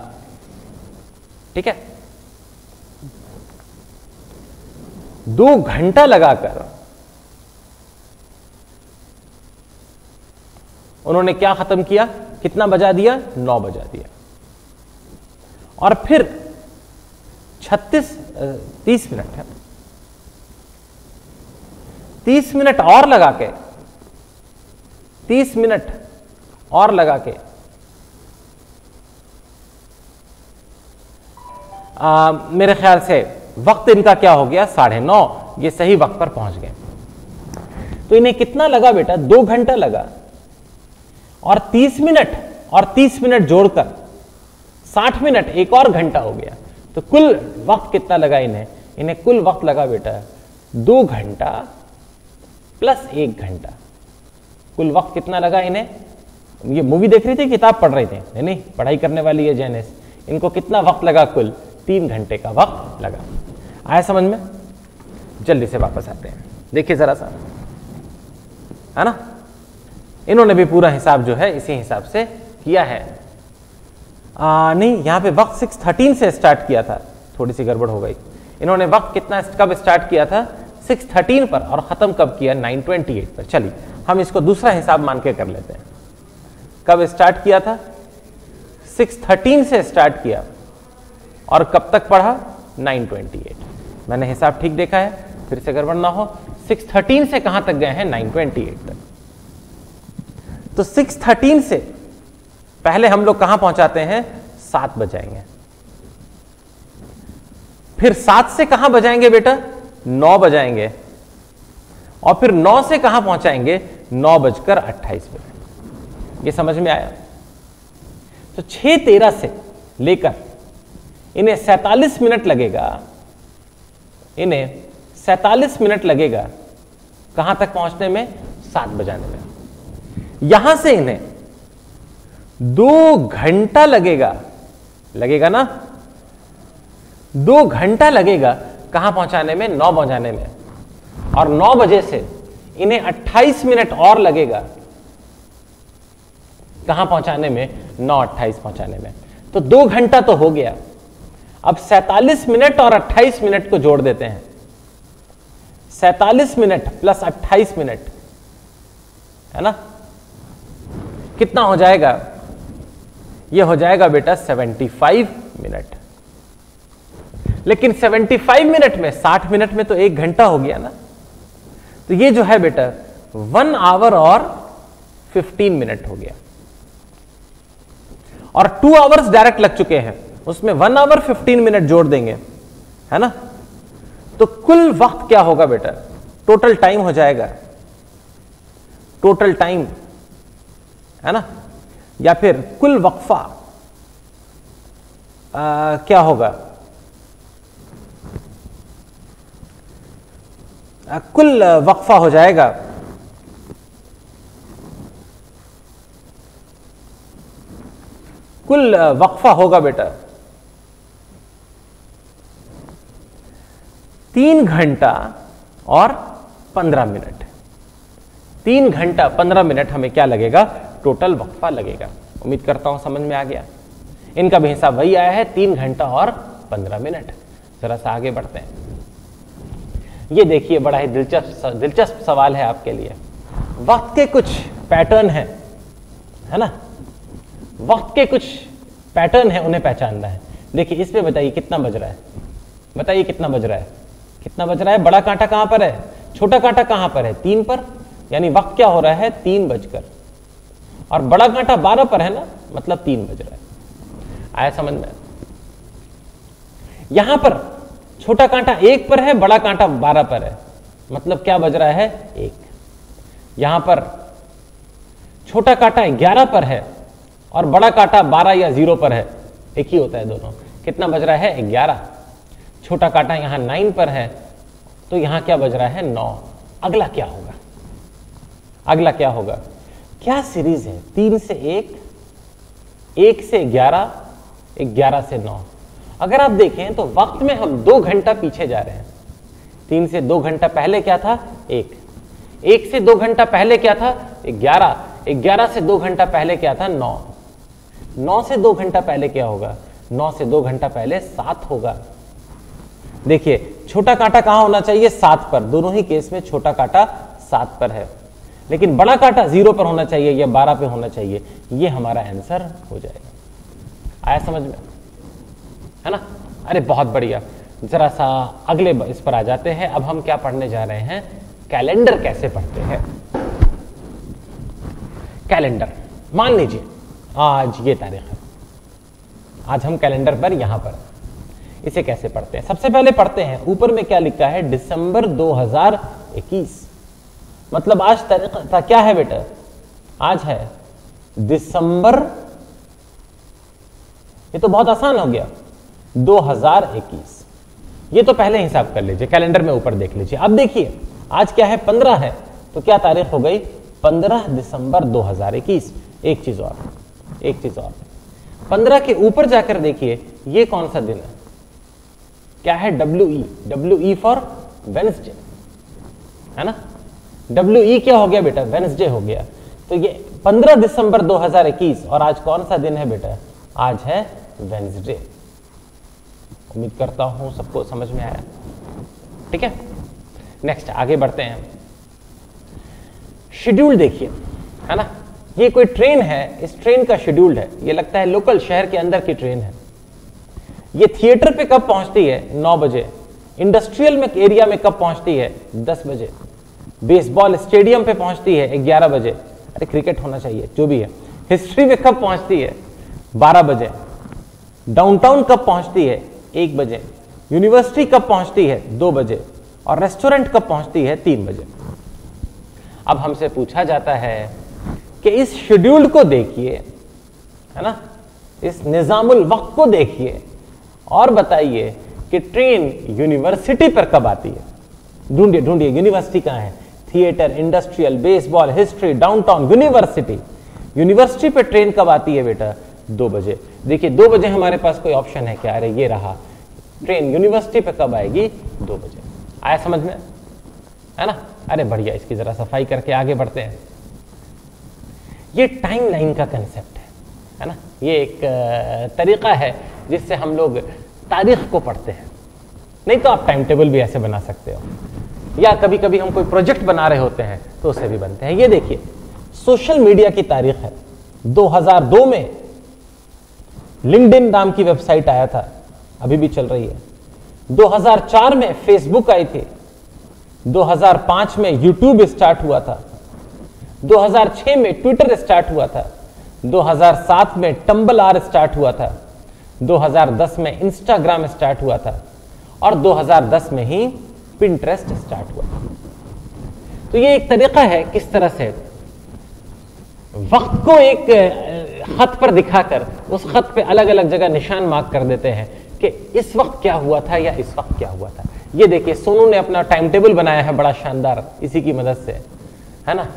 ठीक है। 2 घंटा लगाकर उन्होंने क्या खत्म किया? कितना बजा दिया? 9 बजा दिया। और फिर 30 मिनट है, 30 मिनट और लगा के, 30 मिनट और लगा के मेरे ख्याल से वक्त इनका क्या हो गया? 9:30। ये सही वक्त पर पहुंच गए। तो इन्हें कितना लगा बेटा? 2 घंटा लगा। और 30 मिनट और 30 मिनट जोड़कर 60 मिनट, एक और घंटा हो गया। तो कुल वक्त कितना लगा इन्हें? इन्हें कुल वक्त लगा बेटा 2 घंटा प्लस 1 घंटा। कुल वक्त कितना लगा इन्हें? ये मूवी देख रही थी, किताब पढ़ रहे थे? नहीं, पढ़ाई करने वाली है जेनिस। इनको कितना वक्त लगा? कुल 3 घंटे का वक्त लगा। आया समझ में? जल्दी से वापस आते हैं, देखिए जरा सा, है ना। इन्होंने भी पूरा हिसाब जो है इसी हिसाब से किया है। नहीं, यहां पे वक्त 6:13 से स्टार्ट किया था, थोड़ी सी गड़बड़ हो गई। इन्होंने वक्त कितना कब स्टार्ट किया था? 6:13 पर, और खत्म कब किया? 9:28 पर। चलिए हम इसको दूसरा हिसाब मान के कर लेते हैं। कब स्टार्ट किया था? 6:13 से स्टार्ट किया और कब तक पढ़ा? 9:28। मैंने हिसाब ठीक देखा है? फिर से गड़बड़ ना हो, 6:13 से कहां तक गए हैं? 9:28 तक। तो 6:13 से पहले हम लोग कहां पहुंचाते हैं? 7 बजाएंगे। फिर 7 से कहां बजाएंगे बेटा? 9 बजाएंगे। और फिर 9 से कहां पहुंचाएंगे? 9:28 ये समझ में आया? तो 6:13 से लेकर इन्हें 47 मिनट लगेगा, इन्हें 47 मिनट लगेगा कहां तक पहुंचने में? 7 बजाने में। यहां से इन्हें 2 घंटा लगेगा, लगेगा ना? 2 घंटा लगेगा कहां पहुंचाने में? 9 बजाने में। और 9 बजे से इन्हें 28 मिनट और लगेगा कहां पहुंचाने में? 9:28 पहुंचाने में। तो 2 घंटा तो हो गया। अब 47 मिनट और 28 मिनट को जोड़ देते हैं। 47 मिनट प्लस 28 मिनट, है ना? कितना हो जाएगा? यह हो जाएगा बेटा 75 मिनट। लेकिन 75 मिनट में 60 मिनट में तो 1 घंटा हो गया ना। तो ये जो है बेटा 1 आवर और 15 मिनट हो गया। और 2 आवर्स डायरेक्ट लग चुके हैं, उसमें 1 आवर 15 मिनट जोड़ देंगे, है ना? तो कुल वक्त क्या होगा बेटा? टोटल टाइम हो जाएगा, टोटल टाइम, है ना? या फिर कुल वक्फा क्या होगा? कुल वक्फा हो जाएगा कुल वक्फा होगा बेटा 3 घंटा और 15 मिनट। 3 घंटा 15 मिनट हमें क्या लगेगा? टोटल वक्फा लगेगा। उम्मीद करता हूं समझ में आ गया। इनका भी हिसाब वही आया है, 3 घंटा और 15 मिनट। जरा सा आगे बढ़ते हैं। ये देखिए, बड़ा ही दिलचस्प सवाल है आपके लिए। वक्त के कुछ पैटर्न हैं, है ना? वक्त के कुछ पैटर्न है, उन्हें पहचानना है। देखिए इस पे बताइए कितना बज रहा है? बताइए कितना बज रहा है? कितना बज रहा है? बड़ा कांटा कहां पर है? छोटा कांटा कहां पर है? 3 पर। यानी वक्त क्या हो रहा है? 3 बजकर। और बड़ा कांटा 12 पर है ना, मतलब 3 बज रहा है। आया समझ में? यहां पर छोटा कांटा 1 पर है, बड़ा कांटा 12 पर है, मतलब क्या बज रहा है? 1। यहां पर छोटा कांटा 11 पर है और बड़ा कांटा 12 या 0 पर है, एक ही होता है दोनों। कितना बज रहा है? 11। छोटा कांटा यहां 9 पर है, तो यहां क्या बज रहा है? 9। अगला क्या होगा? अगला क्या होगा? क्या सीरीज है? 3 से 1, 1 से 11, 11 से 9। अगर आप देखें तो वक्त में हम 2 घंटा पीछे जा रहे हैं। 3 से 2 घंटा पहले क्या था? 1। 1 से 2 घंटा पहले क्या था? 11। 11 से 2 घंटा पहले क्या था? 9। 9 से 2 घंटा पहले क्या होगा? 9 से 2 घंटा पहले 7 होगा। देखिए छोटा कांटा कहां होना चाहिए? 7 पर। दोनों ही केस में छोटा कांटा 7 पर है, लेकिन बड़ा कांटा 0 पर होना चाहिए या 12 पे होना चाहिए। ये हमारा आंसर हो जाएगा। आया समझ में? है ना? अरे बहुत बढ़िया। जरा सा अगले इस पर आ जाते हैं। अब हम क्या पढ़ने जा रहे हैं? कैलेंडर कैसे पढ़ते हैं। कैलेंडर, मान लीजिए आज ये तारीख है, आज हम कैलेंडर पर यहां पर इसे कैसे पढ़ते हैं? सबसे पहले पढ़ते हैं, ऊपर में क्या लिखा है? दिसंबर 2021। मतलब आज तारीख क्या है बेटा? आज है दिसंबर, ये तो बहुत आसान हो गया, 2021। ये तो पहले हिसाब कर लीजिए, कैलेंडर में ऊपर देख लीजिए। अब देखिए आज क्या है? 15 है, तो क्या तारीख हो गई? 15 दिसंबर 2021। एक चीज और, 15 के ऊपर जाकर देखिए ये कौन सा दिन है? क्या है? WE फॉर वेडनेसडे, है ना? WE क्या हो गया बेटा? वेडनेसडे हो गया। तो ये 15 दिसंबर 2021 और आज कौन सा दिन है बेटा? आज है वेडनेसडे। उम्मीद करता हूं सबको समझ में आया। ठीक है, नेक्स्ट आगे बढ़ते हैं। शेड्यूल देखिए, है ना? ये कोई ट्रेन है, इस ट्रेन का शेड्यूल्ड है, ये लगता है लोकल शहर के अंदर की ट्रेन है। ये थिएटर पे कब पहुंचती है? 9 बजे। इंडस्ट्रियल में एरिया में कब पहुंचती है? 10 बजे। बेसबॉल स्टेडियम पे पहुंचती है 11 बजे। अरे क्रिकेट होना चाहिए, जो भी है। हिस्ट्री में कब पहुंचती है? 12 बजे। डाउनटाउन कब पहुंचती है? 1 बजे। यूनिवर्सिटी कब पहुंचती है? 2 बजे। और रेस्टोरेंट कब पहुंचती है? 3 बजे। अब हमसे पूछा जाता है कि इस शेड्यूल को देखिए, है ना, इस निजामुल वक्त को देखिए और बताइए कि ट्रेन यूनिवर्सिटी पर कब आती है। ढूंढिए ढूंढिए, यूनिवर्सिटी कहां है? Theatre, industrial, baseball, history, downtown, university. University पे ट्रेन कब आती है बेटा? 2 बजे। देखिए 2 बजे हमारे पास कोई ऑप्शन है क्या? अरे ये रहा, ट्रेन यूनिवर्सिटी पे कब आएगी? 2 बजे। आया समझ में, है ना? अरे बढ़िया, इसकी जरा सफाई करके आगे बढ़ते हैं। ये टाइम लाइन का कंसेप्ट है ना? ये एक तरीका है जिससे हम लोग तारीख को पढ़ते हैं। नहीं तो आप टाइम टेबल भी ऐसे बना सकते हो, या कभी कभी हम कोई प्रोजेक्ट बना रहे होते हैं तो उससे भी बनते हैं। ये देखिए, सोशल मीडिया की तारीख है। 2002 में लिंक्डइन नाम की वेबसाइट आया था, अभी भी चल रही है। 2004 में फेसबुक आई थी। 2005 में यूट्यूब स्टार्ट हुआ था। 2006 में ट्विटर स्टार्ट हुआ था। 2007 में टम्बलर स्टार्ट हुआ था। 2010 में इंस्टाग्राम स्टार्ट हुआ था और 2010 में ही पिंटरेस्ट स्टार्ट हुआ। तो ये एक तरीका है किस तरह से वक्त को एक खत पर दिखाकर उस खत पे अलग अलग जगह निशान मार्क कर देते हैं कि इस वक्त क्या हुआ था या इस वक्त क्या हुआ था। ये देखिए, सोनू ने अपना टाइम टेबल बनाया है बड़ा शानदार, इसी की मदद से, है ना।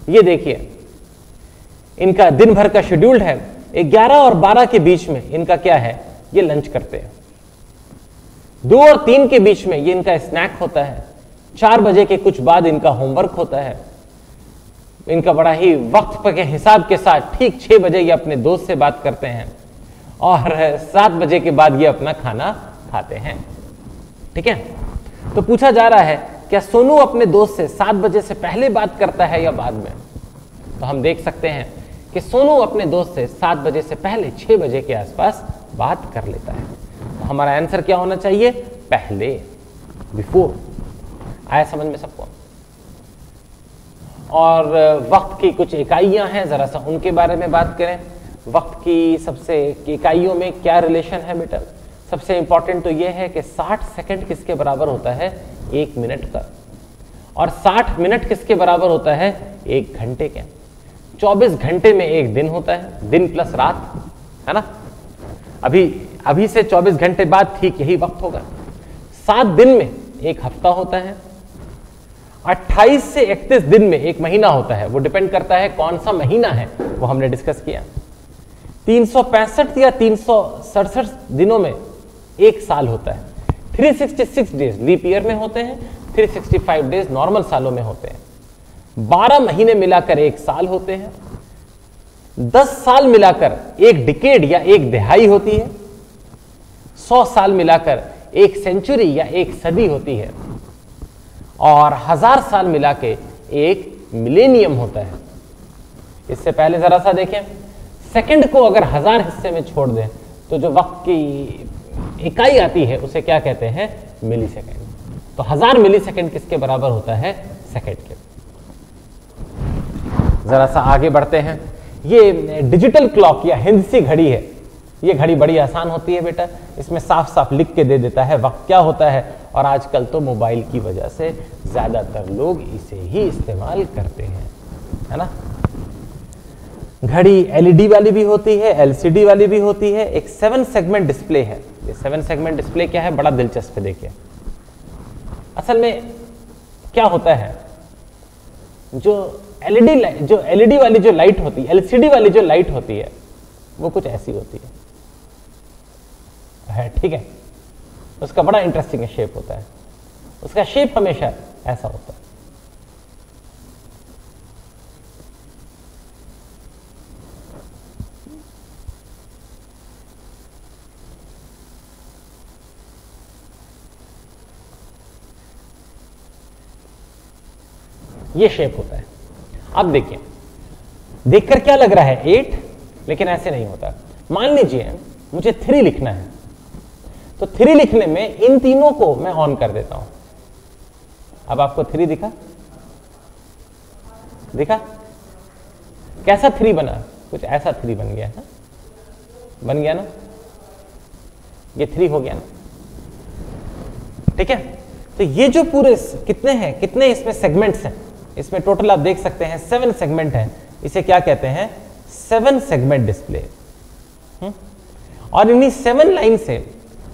ये देखिए, इनका दिन भर का शेड्यूल है। 11 और 12 के बीच में इनका क्या है? ये लंच करते हैं। 2 और 3 के बीच में ये इनका स्नैक होता है। 4 बजे के कुछ बाद इनका होमवर्क होता है। इनका बड़ा ही वक्त के हिसाब के साथ ठीक 6 बजे ये अपने दोस्त से बात करते हैं और 7 बजे के बाद ये अपना खाना खाते हैं। ठीक है, तो पूछा जा रहा है क्या सोनू अपने दोस्त से 7 बजे से पहले बात करता है या बाद में? तो हम देख सकते हैं कि सोनू अपने दोस्त से 7 बजे से पहले 6 बजे के आसपास बात कर लेता है। तो हमारा आंसर क्या होना चाहिए? पहले, बिफोर। आया समझ में सबको? और वक्त की कुछ इकाइयां हैं, जरा सा उनके बारे में बात करें। वक्त की सबसे इकाइयों में क्या रिलेशन है बेटा? सबसे इंपॉर्टेंट तो यह है कि 60 सेकंड किसके बराबर होता है? 1 मिनट का। और 60 मिनट किसके बराबर होता है? 1 घंटे के। 24 घंटे में 1 दिन होता है, दिन प्लस रात, है ना। अभी से 24 घंटे बाद ठीक यही वक्त होगा। 7 दिन में 1 हफ्ता होता है। 28 से 31 दिन में 1 महीना होता है। वो डिपेंड करता है कौन सा महीना है, वो हमने डिस्कस किया। 365 या 367 दिनों में 1 साल होता है। 366 डेज लीप ईयर में होते हैं, 365 डेज नॉर्मल सालों में होते हैं। 12 महीने मिलाकर 1 साल होते हैं। 10 साल मिलाकर 1 डिकेड या 1 दिहाई होती है। 100 साल मिलाकर 1 सेंचुरी या 1 सदी होती है। और 1000 साल मिला के 1 मिलेनियम होता है। इससे पहले जरा सा देखें, सेकंड को अगर 1000 हिस्से में छोड़ दें तो जो वक्त की इकाई आती है उसे क्या कहते हैं? मिली सेकेंड। तो 1000 मिली सेकेंड किसके बराबर होता है? सेकेंड के। जरा सा आगे बढ़ते हैं। ये डिजिटल क्लॉक या हिंदसी घड़ी है। ये घड़ी बड़ी आसान होती है बेटा, इसमें साफ साफ लिख के दे देता है वक्त क्या होता है। और आजकल तो मोबाइल की वजह से ज्यादातर लोग इसे ही इस्तेमाल करते हैं, है ना। घड़ी एलईडी वाली भी होती है, एलसीडी वाली भी होती है। एक 7 सेगमेंट डिस्प्ले है। ये 7 सेगमेंट डिस्प्ले क्या है? बड़ा दिलचस्प है। देखिए, असल में क्या होता है, जो एलईडी वाली जो लाइट होती है, एलसीडी वाली जो लाइट होती है, वो कुछ ऐसी होती है, ठीक है। उसका बड़ा इंटरेस्टिंग शेप होता है। उसका शेप हमेशा ऐसा होता है। ये शेप होता है। अब देखिए, देखकर क्या लग रहा है 8, लेकिन ऐसे नहीं होता। मान लीजिए मुझे 3 लिखना है, तो 3 लिखने में इन तीनों को मैं ऑन कर देता हूं। अब आपको 3 दिखा? कैसा 3 बना? कुछ ऐसा 3 बन गया है, बन गया ना, ये 3 हो गया ना, ठीक है। तो ये जो पूरे कितने हैं, कितने इसमें सेगमेंट्स हैं, इसमें टोटल आप देख सकते हैं 7 सेगमेंट हैं। इसे क्या कहते हैं? 7 सेगमेंट डिस्प्ले। और इन्हीं 7 लाइन से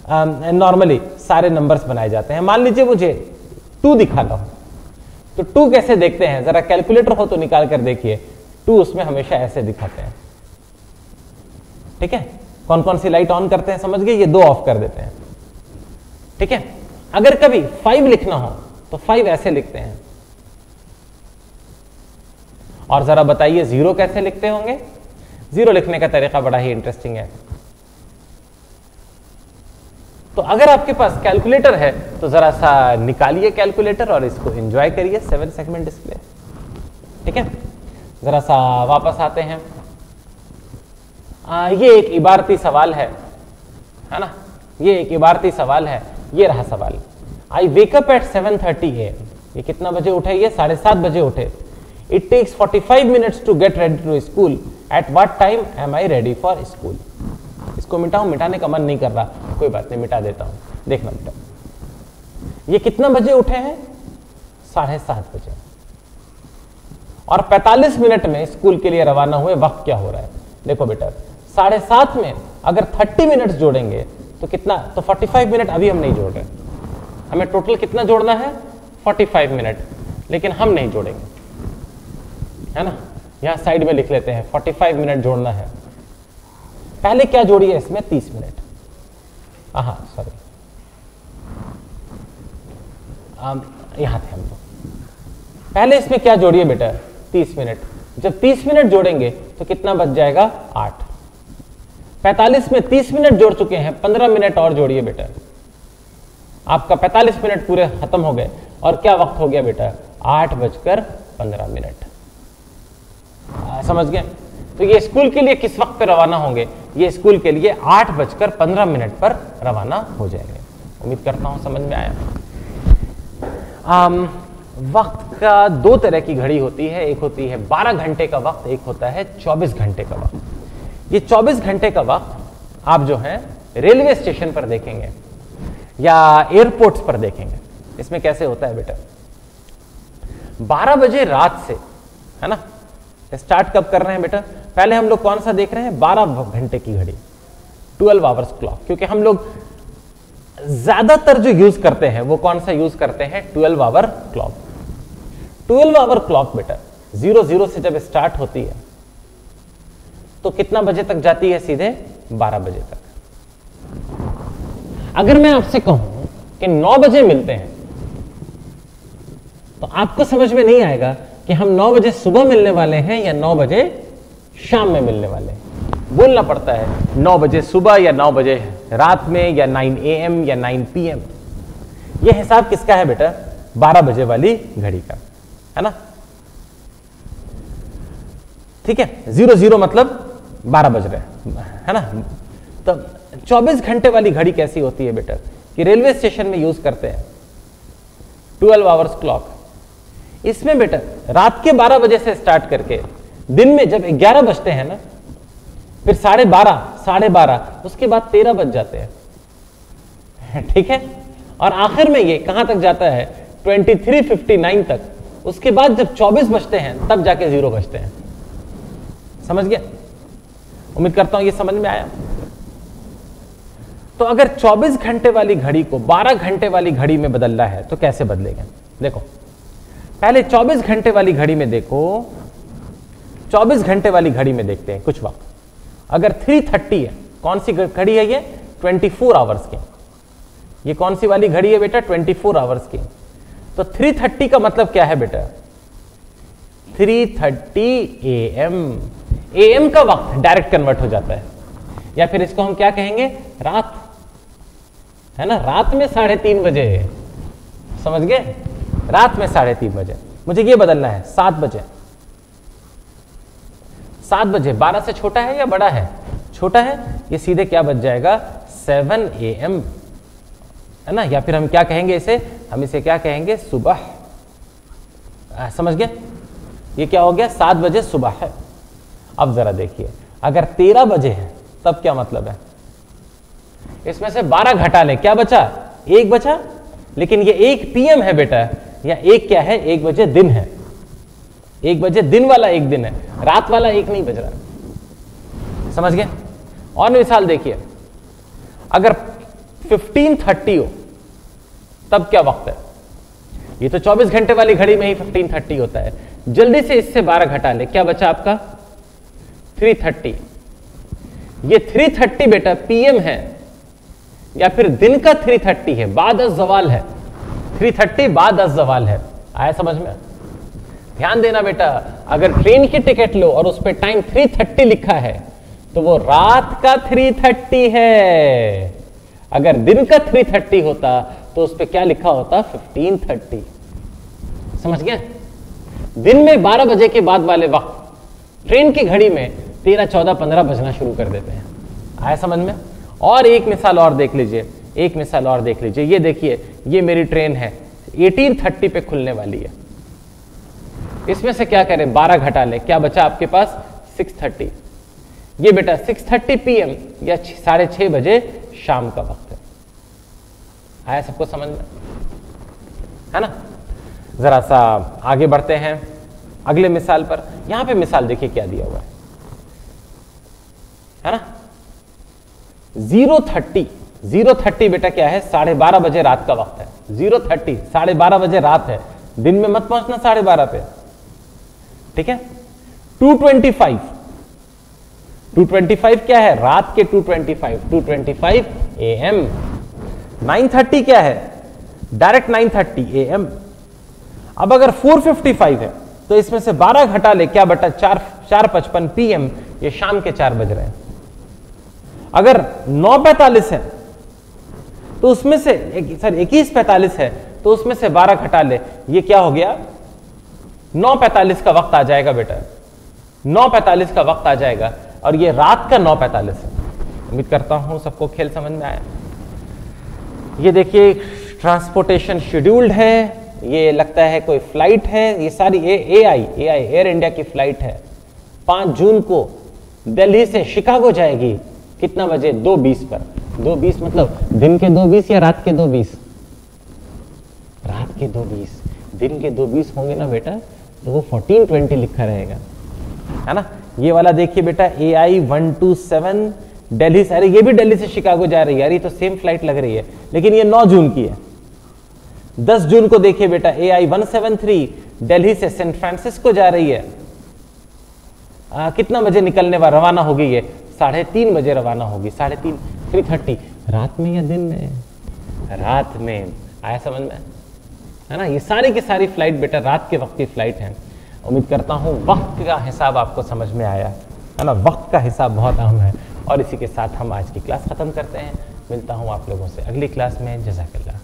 नॉर्मली सारे नंबर्स बनाए जाते हैं। मान लीजिए मुझे 2 दिखाना हो, तो 2 कैसे देखते हैं? जरा कैलकुलेटर हो तो निकाल कर देखिए। 2 उसमें हमेशा ऐसे दिखाते हैं, ठीक है। कौन कौन सी लाइट ऑन करते हैं समझ गए? ये 2 ऑफ कर देते हैं, ठीक है। अगर कभी 5 लिखना हो तो 5 ऐसे लिखते हैं। और जरा बताइए 0 कैसे लिखते होंगे? 0 लिखने का तरीका बड़ा ही इंटरेस्टिंग है। तो अगर आपके पास कैलकुलेटर है तो जरा सा निकालिए कैलकुलेटर और इसको एंजॉय करिए 7 सेगमेंट डिस्प्ले, ठीक है। जरा सा वापस आते हैं। ये एक इबारती सवाल है ना, ये एक इबारती सवाल है। ये रहा सवाल, आई वेक अप एट 7:30 AM। ये कितना बजे उठे? ये 7:30 बजे उठे। It takes 45 minutes to get ready to school. At what time am I ready for school? इसको मिटाऊं? मिटाने का मन नहीं कर रहा, कोई बात नहीं, मिटा देता हूं। देखना बेटा, ये कितना बजे उठे हैं? 7:30 बजे। और 45 मिनट में स्कूल के लिए रवाना हुए। वक्त क्या हो रहा है? देखो बेटा, 7:30 में अगर 30 मिनट्स जोड़ेंगे तो कितना? तो 45 मिनट अभी हम नहीं जोड़ रहे, हमें टोटल कितना जोड़ना है? 45 मिनट, लेकिन हम नहीं जोड़ेंगे, है ना। यहां साइड में लिख लेते हैं 45 मिनट जोड़ना है। पहले क्या जोड़िए इसमें? 30 मिनट। हाँ सॉरी, यहां थे हम लोग। पहले इसमें क्या जोड़िए बेटा? 30 मिनट। जब 30 मिनट जोड़ेंगे तो कितना बच जाएगा? 8। 45 में 30 मिनट जोड़ चुके हैं, 15 मिनट और जोड़िए बेटा। आपका 45 मिनट पूरे खत्म हो गए। और क्या वक्त हो गया बेटा? 8:15। समझ गए? तो ये स्कूल के लिए किस वक्त पर रवाना होंगे? ये स्कूल के लिए 8:15 पर रवाना हो जाएंगे। उम्मीद करता हूं समझ में आया। वक्त का 2 तरह की घड़ी होती है, एक होती है 12 घंटे का वक्त, एक होता है 24 घंटे का वक्त। ये 24 घंटे का वक्त आप जो है रेलवे स्टेशन पर देखेंगे या एयरपोर्ट्स पर देखेंगे। इसमें कैसे होता है बेटा? 12 बजे रात से, है ना, स्टार्ट कब कर रहे हैं बेटा? पहले हम लोग कौन सा देख रहे हैं? 12 घंटे की घड़ी, 12 आवर्स क्लॉक। क्योंकि हम लोग ज्यादातर जो यूज करते हैं वो कौन सा यूज करते हैं? 12 आवर क्लॉक। 12 आवर क्लॉक बेटा 00 से जब स्टार्ट होती है तो कितना बजे तक जाती है? सीधे 12 बजे तक। अगर मैं आपसे कहूं कि 9 बजे मिलते हैं तो आपको समझ में नहीं आएगा कि हम 9 बजे सुबह मिलने वाले हैं या 9 बजे शाम में मिलने वाले हैं। बोलना पड़ता है 9 बजे सुबह या 9 बजे रात में या 9 AM या 9 PM। यह हिसाब किसका है बेटा? 12 बजे वाली घड़ी का, है ना। ठीक है, 00 मतलब 12 बज रहे, है ना। तो 24 घंटे वाली घड़ी कैसी होती है बेटा? कि रेलवे स्टेशन में यूज करते हैं 12 आवर्स क्लॉक। इसमें बेटा रात के 12 बजे से स्टार्ट करके दिन में जब 11 बजते हैं ना, फिर 12:30, 12:30, उसके बाद 13 बज जाते हैं, ठीक है। और आखिर में ये कहां तक जाता है? 23:59 तक। उसके बाद जब 24 बजते हैं तब जाके 0 बजते हैं। समझ गया? उम्मीद करता हूं ये समझ में आया। तो अगर 24 घंटे वाली घड़ी को 12 घंटे वाली घड़ी में बदलना है तो कैसे बदलेगा? देखो, पहले 24 घंटे वाली घड़ी में देखो, 24 घंटे वाली घड़ी में देखते हैं कुछ वक्त। अगर 3:30 है, कौन सी घड़ी है ये? 24 आवर्स की। ये कौन सी वाली घड़ी है बेटा? 24 आवर्स की। तो 3:30 का मतलब क्या है बेटा? 3:30 AM। AM का वक्त डायरेक्ट कन्वर्ट हो जाता है, या फिर इसको हम क्या कहेंगे? रात, है ना। रात में 3:30 बजे, समझ गए? रात में 3:30 बजे। मुझे ये बदलना है 7 बजे। 7 बजे 12 से छोटा है या बड़ा है? छोटा है। ये सीधे क्या बच जाएगा? 7 AM, है ना? या फिर हम क्या कहेंगे इसे? हम इसे क्या कहेंगे? सुबह। समझ गए? ये क्या हो गया? 7 बजे सुबह है। अब जरा देखिए, अगर 13 बजे है तब क्या मतलब है? इसमें से 12 घटा ले, क्या बचा? 1 बचा। लेकिन ये 1 PM है बेटा, या 1 क्या है? 1 बजे दिन है। 1 बजे दिन वाला 1 दिन है, रात वाला 1 नहीं बज रहा। समझ गए? और मिसाल देखिए, अगर 15:30 हो तब क्या वक्त है? ये तो 24 घंटे वाली घड़ी में ही 15:30 होता है। जल्दी से इससे 12 घटा ले, क्या बचा आपका? 3:30। ये 3:30 बेटा PM है या फिर दिन का 3:30 है, बाद अज़-ज़वाल है। 3:30 बाद अज़-ज़वाल है। आया समझ में? ध्यान देना बेटा, अगर ट्रेन की टिकट लो और उस पर टाइम 3:30 लिखा है तो वो रात का 3:30 है। अगर दिन का 3:30 होता तो उस पर क्या लिखा होता? 15:30। समझ गए? दिन में 12 बजे के बाद वाले वक्त ट्रेन की घड़ी में 13, 14, 15 बजना शुरू कर देते हैं। आया समझ में? और एक मिसाल और देख लीजिए, एक मिसाल और देख लीजिए। ये देखिए, ये मेरी ट्रेन है, 18:30 पे खुलने वाली है। इसमें से क्या करें? 12 घटा ले, क्या बचा आपके पास? 6:30। ये बेटा 6:30 PM या 6:30 बजे शाम का वक्त है। आया सबको समझ में? है ना? जरा सा आगे बढ़ते हैं अगले मिसाल पर। यहां पे मिसाल देखिए क्या दिया हुआ है ना? 0:30। 0:30 बेटा क्या है? 12:30 बजे रात का वक्त है। 0:30 12:30 बजे रात है। दिन में मत पहुंचना 12:30 पे, ठीक है? 2:25। 2:25 क्या है? रात के 2:25 AM। 9:30 क्या है? Direct 9:30 AM। अब अगर 4:55 है तो इसमें से 12 घटा ले, क्या बटा? 4:55 PM। ये शाम के 4 बज रहे हैं। अगर 9:45 है तो उसमें से 21:45 है तो उसमें से 12 घटा ले, ये क्या हो गया? 9:45 का वक्त आ जाएगा बेटा। 9:45 का वक्त आ जाएगा और ये रात का 9:45 है। उम्मीद करता हूं सबको खेल समझ में आया। ये देखिए ट्रांसपोर्टेशन शेड्यूल्ड है, ये लगता है कोई फ्लाइट है। ये सारी AI एयर इंडिया की फ्लाइट है। 5 जून को दिल्ली से शिकागो जाएगी। कितना बजे? 2:20 पर। 2:20 मतलब दिन के 2:20 या रात के 2:20? रात के 2:20। दिन के 2:20 होंगे ना बेटा तो वो 14:20 लिखा रहेगा, है ना? ये वाला देखिए बेटा AI 127 दिल्ली से, अरे ये भी दिल्ली से शिकागो जा रही है यार, ये तो सेम फ्लाइट लग रही है, लेकिन ये 9 जून की है। 10 जून को देखिए बेटा AI 173 दिल्ली से सैन फ्रांसिस्को जा रही है। कितना बजे निकलने वाला रवाना होगी? ये 3:30 बजे रवाना होगी। 3:30 3:30 रात में या दिन में? रात में। आया समझ में? है ना? ये सारी की सारी फ्लाइट बेटा रात के वक्त की फ्लाइट है। उम्मीद करता हूं वक्त का हिसाब आपको समझ में आया, है ना? वक्त का हिसाब बहुत अहम है। और इसी के साथ हम आज की क्लास खत्म करते हैं। मिलता हूं आप लोगों से अगली क्लास में। जज़ाकल्लाह।